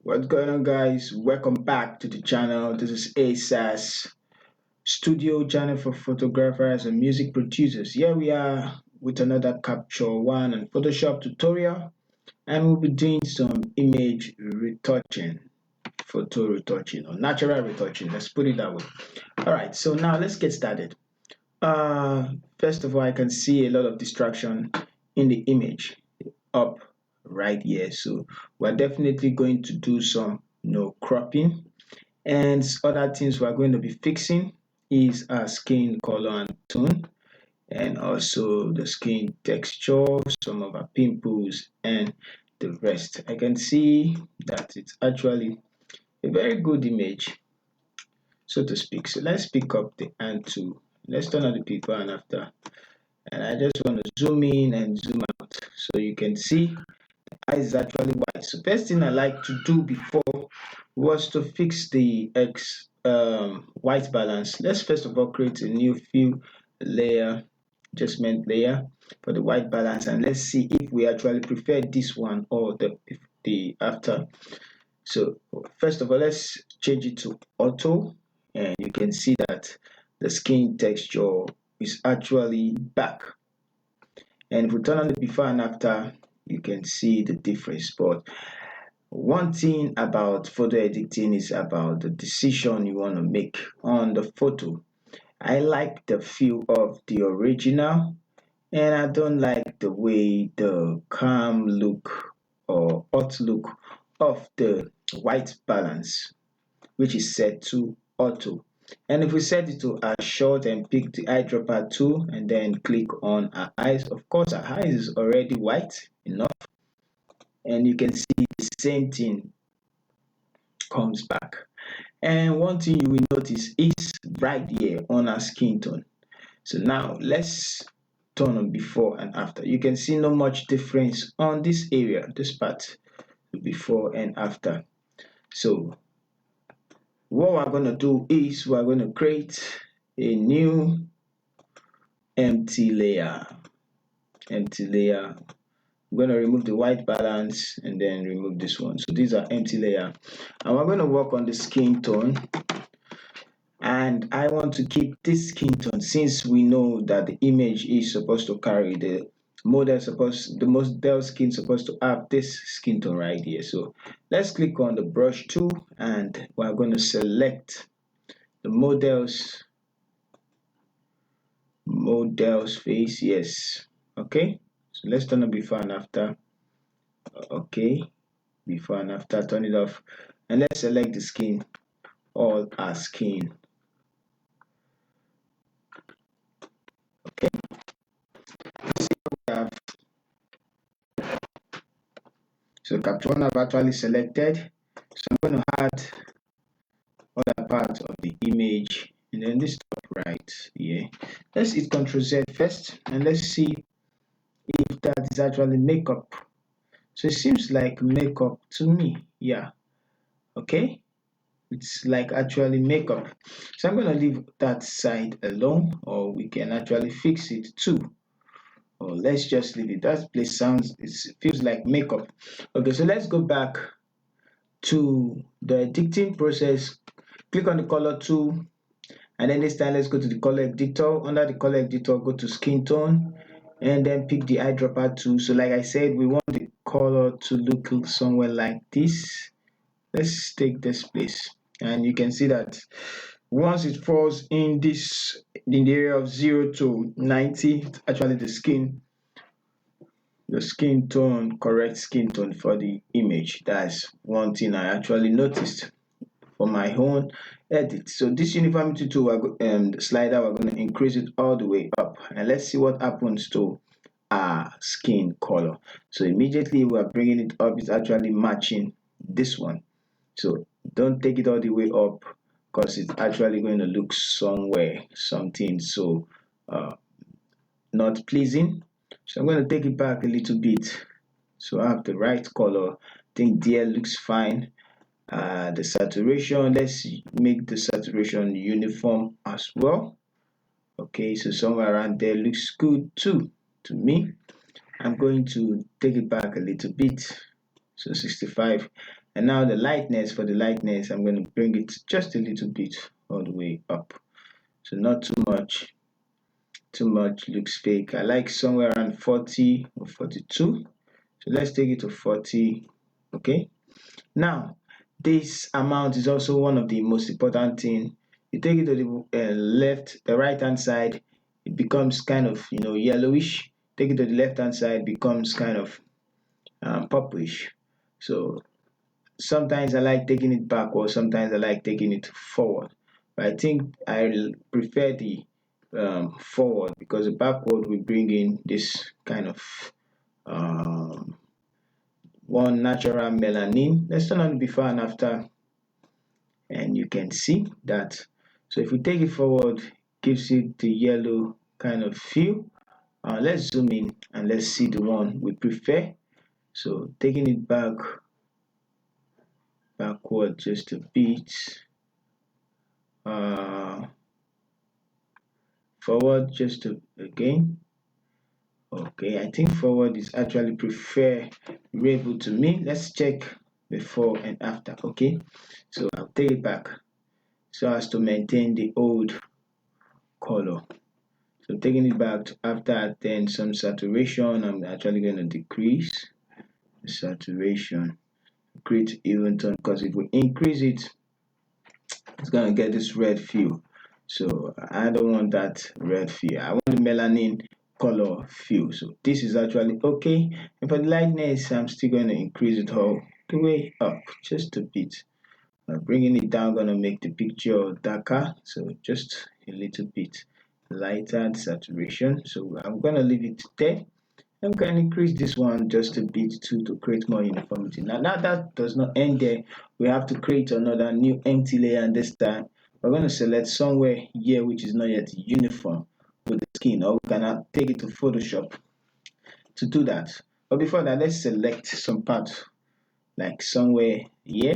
What's going on, guys? Welcome back to the channel. This is ASAS studio channel for photographers and music producers. Here we are with another Capture One and Photoshop tutorial, and we'll be doing some image retouching, photo retouching or natural retouching. Let's put it that way. All right, so now let's get started. First of all, I can see a lot of distraction in the image up right here, so we're definitely going to do some cropping, and other things we're going to be fixing is our skin color and tone, and also the skin texture, some of our pimples and the rest. I can see that it's actually a very good image, so to speak. So let's pick up the hand tool. Let's turn on the before and after, and I just want to zoom in and zoom out so you can see eyes is actually white. So first thing I like to do before was to fix the white balance. Let's first of all create a new fill layer, adjustment layer for the white balance, and let's see if we actually prefer this one or the after. So first of all, let's change it to auto, and you can see that the skin texture is actually back. And if we turn on the before and after, you can see the difference. But one thing about photo editing is about the decision you want to make on the photo. I like the feel of the original, and I don't like the way the calm look or hot look of the white balance, which is set to auto. And if we set it to a short and pick the eyedropper tool and then click on our eyes, of course our eyes is already white enough, and you can see the same thing comes back. And one thing you will notice is right here on our skin tone. So now let's turn on before and after. You can see not much difference on this area, this part, before and after. So what we're going to do is we're going to create a new empty layer. I'm going to remove the white balance and then remove this one. So these are empty layer, and we're going to work on the skin tone. And I want to keep this skin tone, since we know that the image is supposed to carry the model skin supposed to have this skin tone right here. So let's click on the brush tool, and we're going to select the model's face. Yes, okay. So let's turn on before and after. Okay, before and after, turn it off, and let's select the skin, all our skin. Okay, so capture one I've actually selected. So I'm going to add other parts of the image, and then this top right here. Let's hit Ctrl Z first, and let's see if that is actually makeup. So it seems like makeup to me. Yeah, okay, it's like actually makeup. So I'm going to leave that side alone, or we can actually fix it too. Or let's just leave it. That place it feels like makeup. Okay, so let's go back to the editing process. Click on the color tool, and then this time let's go to the color editor. Under the color editor, go to skin tone, and then pick the eyedropper tool. So like I said, we want the color to look somewhere like this. Let's take this place, and you can see that once it falls in the area of 0 to 90, actually the skin tone, correct skin tone for the image. That's one thing I actually noticed for my own edit. So this uniformity tool, the slider, we're going to increase it all the way up, and let's see what happens to our skin color. So immediately we're bringing it up, it's actually matching this one. So don't take it all the way up, because it's actually going to look something so not pleasing. So I'm going to take it back a little bit, so I have the right color. I think there looks fine. The saturation, let's make the saturation uniform as well. Okay, so somewhere around there looks good too to me. I'm going to take it back a little bit, so 65, And now the lightness, for the lightness, I'm going to bring it just a little bit all the way up. So not too much. Too much looks fake. I like somewhere around 40 or 42. So let's take it to 40. Okay. Now, this amount is also one of the most important thing. You take it to the right hand side, it becomes kind of yellowish. Take it to the left hand side, becomes kind of purplish. So sometimes I like taking it backward, sometimes I like taking it forward. But I think I prefer the forward, because the backward will bring in this kind of um, one natural melanin. Let's turn on before and after, and you can see that. So if we take it forward, gives it the yellow kind of feel. Let's zoom in and let's see the one we prefer. So taking it backward just a bit, forward just again. Okay, I think forward is actually preferable to me. Let's check before and after. Okay, so I'll take it back so as to maintain the old color. So taking it back to after, then some saturation, I'm actually going to decrease the saturation, create even tone, because if we increase it, it's going to get this red feel. So I don't want that red feel. I want the melanin color feel. So this is actually okay. And for the lightness, I'm still going to increase it all the way up just a bit. Bringing it down, going to make the picture darker. So just a little bit lighter saturation. So I'm going to leave it there. I'm going to increase this one just a bit too to create more uniformity. Now that does not end there. We have to create another new empty layer, and this time we're going to select somewhere here which is not yet uniform with the skin, or we can take it to Photoshop to do that. But before that, let's select some part like somewhere here.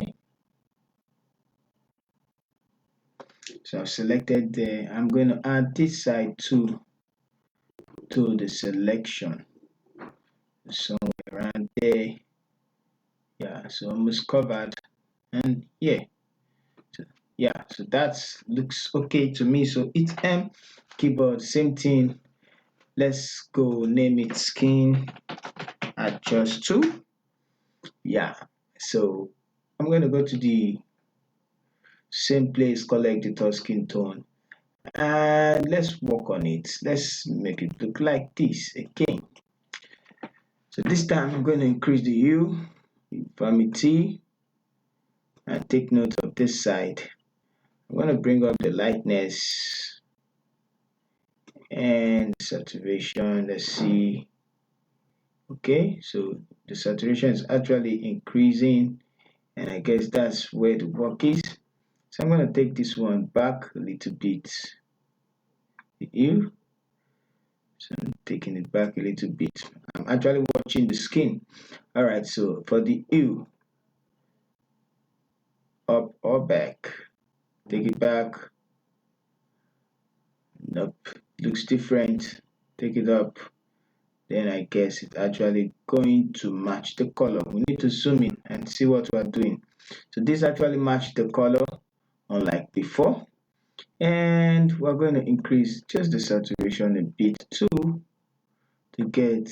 So I've selected there. I'm going to add this side to the selection somewhere around there. Yeah, so almost covered. And yeah, so that looks okay to me. So it's keyboard, same thing. Let's go name it skin adjust to. Yeah, so I'm going to go to the same place, collect the touch skin tone, and let's work on it. Let's make it look like this again. So this time I'm going to increase the hue, uniformity, and take note of this side. I'm going to bring up the lightness and saturation. Let's see. Okay, so the saturation is actually increasing, and I guess that's where the work is. So I'm going to take this one back a little bit. The hue. So I'm taking it back a little bit. I'm actually watching the skin. All right, so for the hue, up or back, take it back. Nope, looks different. Take it up. Then I guess it's actually going to match the color. We need to zoom in and see what we're doing. So this actually matched the color unlike before. And we're going to increase just the saturation a bit too to get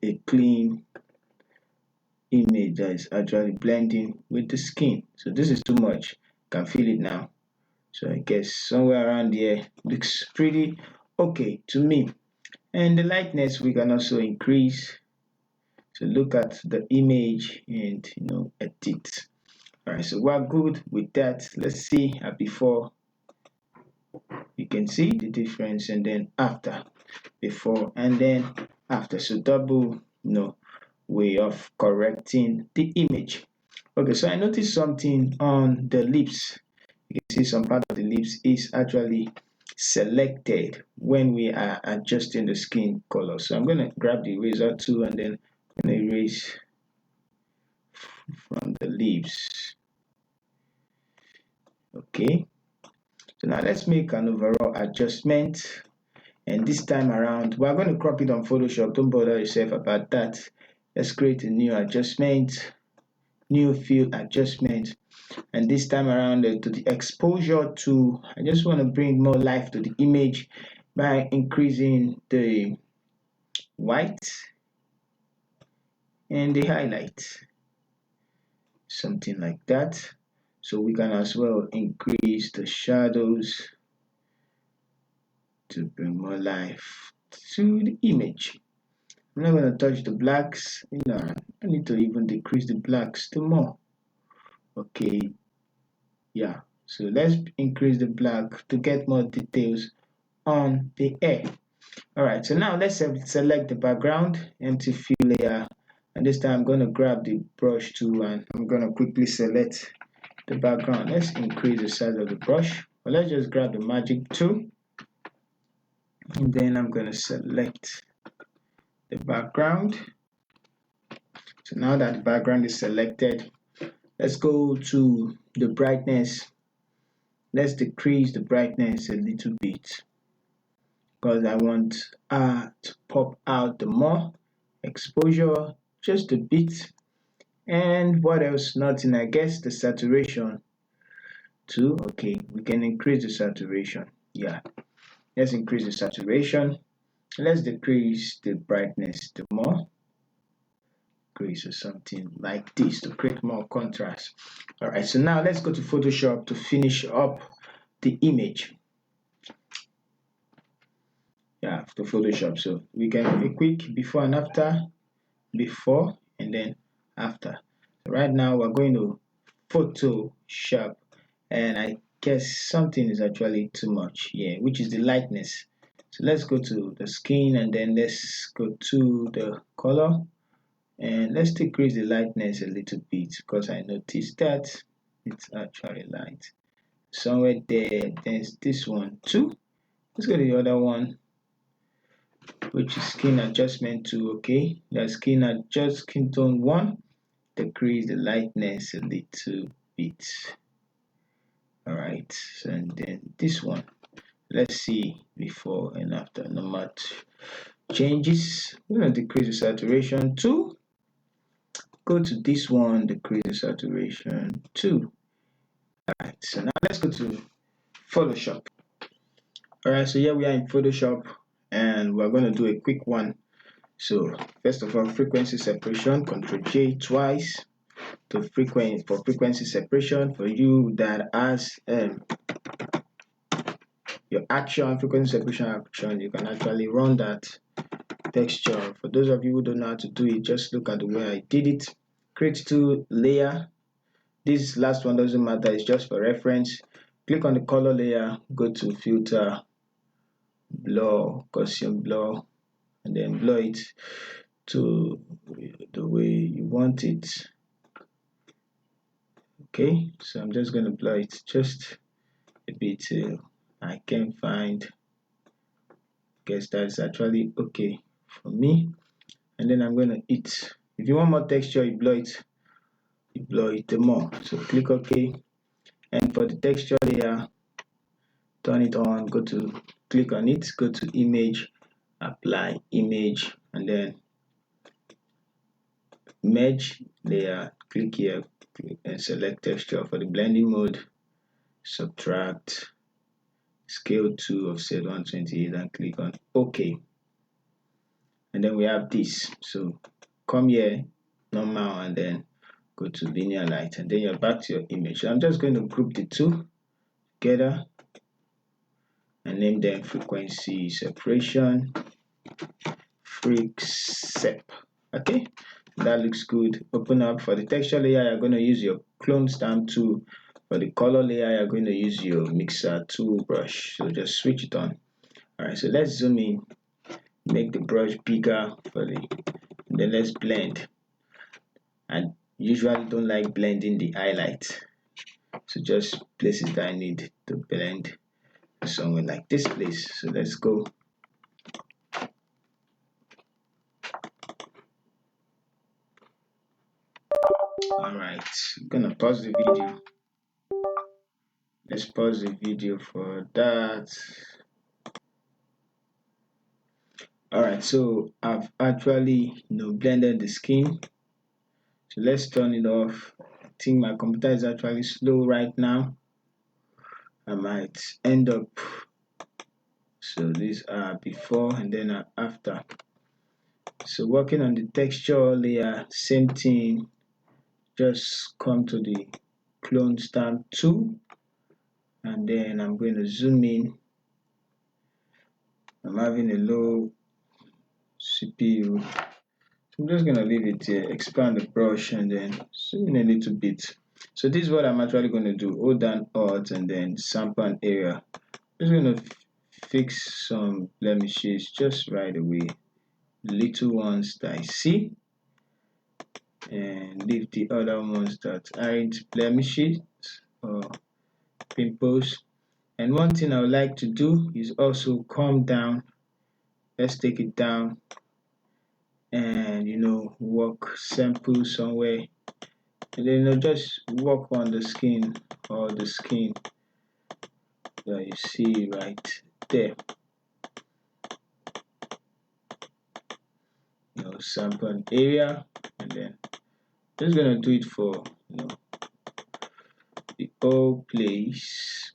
a clean image that is actually blending with the skin. So this is too much. Can feel it now. So I guess somewhere around here looks pretty okay to me. And the lightness we can also increase. So look at the image and edit. All right, so we're good with that. Let's see before. You can see the difference, and then after, before and then after. So double way of correcting the image. Okay, so I noticed something on the lips. You can see some part of the lips is actually selected when we are adjusting the skin color. So I'm going to grab the eraser tool and then I'm going to erase from the lips. Okay, so now let's make an overall adjustment, and this time around we're going to crop it on Photoshop. Don't bother yourself about that. Let's create a new adjustment, new fill adjustment, and this time around to the exposure tool. I just want to bring more life to the image by increasing the white and the highlight, something like that. So we can as well increase the shadows to bring more life to the image. I'm not going to touch the blacks. I need to even decrease the blacks to more. Okay, yeah. So let's increase the black to get more details on the air. All right, so now let's select the background, empty fill layer, and this time I'm going to grab the brush tool and I'm going to quickly select the background. Let's increase the size of the brush, but let's just grab the magic tool, and then I'm going to select the background. So now that the background is selected, let's go to the brightness. Let's decrease the brightness a little bit because I want to pop out the more. Exposure just a bit. And what else? Nothing. I guess the saturation too. Okay, we can increase the saturation. Yeah, let's increase the saturation. Let's decrease the brightness to more. Increase or something like this to create more contrast. All right, so now let's go to Photoshop to finish up the image. Yeah, to Photoshop. So we can have a quick before and after, before and then after. So right now we're going to Photoshop, and I guess something is actually too much here, which is the lightness. So let's go to the skin and then let's go to the color, and let's decrease the lightness a little bit because I noticed that it's actually light somewhere there. There's this one too. Let's go to the other one, which is skin adjustment tool. Okay, the skin tone 1, decrease the lightness a little bit. All right, so, and then this one, let's see before and after. No much changes. We're going to decrease the saturation 2. Go to this one, decrease the saturation 2. All right, so now let's go to Photoshop. All right, so here we are in Photoshop, and we're going to do a quick one. So first of all, frequency separation, Ctrl J twice to frequency separation. For you that has your action, frequency separation action, you can actually run that texture. For those of you who don't know how to do it, just look at the way I did it. Create to layer. This last one doesn't matter, it's just for reference. Click on the color layer, go to filter, blur, Gaussian blur, and then blur it to the way you want it. Okay, so I'm just going to blur it just a bit till I can find, guess that's actually okay for me. And then I'm going to hit, if you want more texture, you blur it more. So click OK, and for the texture layer, turn it on, click on it, go to image, apply image, and then merge layer, click here, and select texture. For the blending mode, subtract, scale to offset 128, and click on OK. And then we have this. So come here, normal, and then go to linear light, and then you're back to your image. So I'm just going to group the two together and name them frequency separation, freak sep. Okay, that looks good. Open up. For the texture layer, you're going to use your clone stamp tool. For the color layer, you're going to use your mixer tool brush. So just switch it on. All right, so let's zoom in, make the brush bigger and then let's blend. And usually don't like blending the highlight, so just places that I need to blend somewhere like this place. So let's go. All right, I'm gonna pause the video. Let's pause the video for that. All right, so I've actually blended the skin. So let's turn it off. I think my computer is actually slow right now. I might end up. So these are before and then after. So working on the texture layer, same thing. Just come to the clone stamp tool and then I'm going to zoom in. I'm having a low CPU. So I'm just going to leave it here, expand the brush and then zoom in a little bit. So this is what I'm actually going to do. Hold down Alt and then sample an area. I'm just going to fix some blemishes just right away. Little ones that I see. And leave the other ones that aren't blemishes or pimples. And one thing I would like to do is also come down. Let's take it down and work sample somewhere and then just work on the skin or the skin that you see right there. Sample an area and then just gonna do it for the whole place.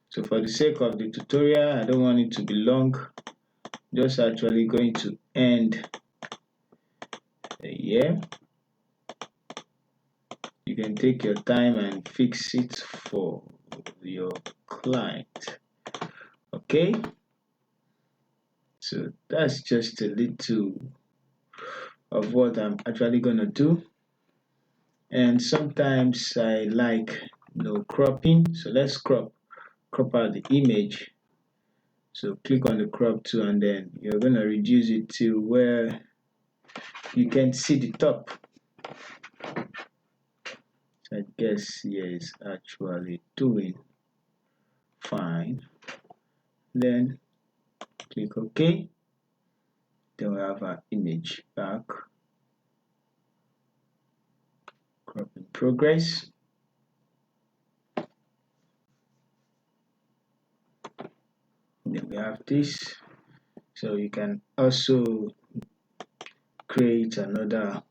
So for the sake of the tutorial, I don't want it to be long. Just actually going to end here. You can take your time and fix it for your client. Okay, so that's just a little of what I'm actually gonna do. And sometimes I like cropping. So let's crop out the image. So click on the crop tool and then you're gonna reduce it to where you can see the top. So I guess here is actually doing fine. Then click OK. Then we have our image back. Crop in progress. Then we have this. So you can also create another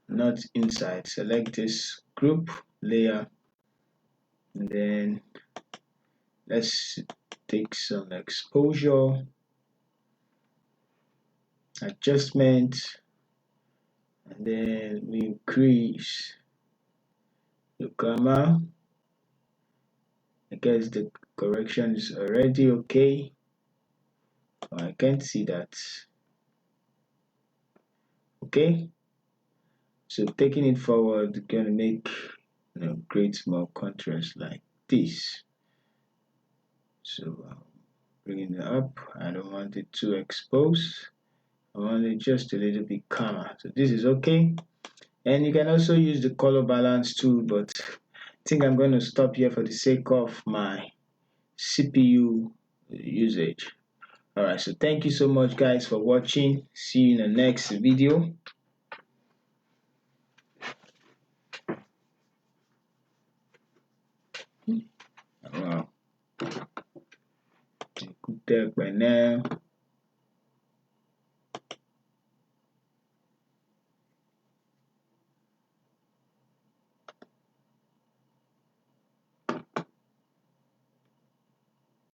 not inside. Select this group layer and then let's take some exposure, adjustment, and then we increase the gamma. I guess the correction is already okay. Oh, I can't see that. Okay, so taking it forward, gonna make create more contrast like this. So bringing it up. I don't want it too exposed. I want it just a little bit calmer. So this is okay. And you can also use the color balance tool, but I think I'm going to stop here for the sake of my CPU usage. Alright, so thank you so much guys for watching. See you in the next video. Wow. Good day by now.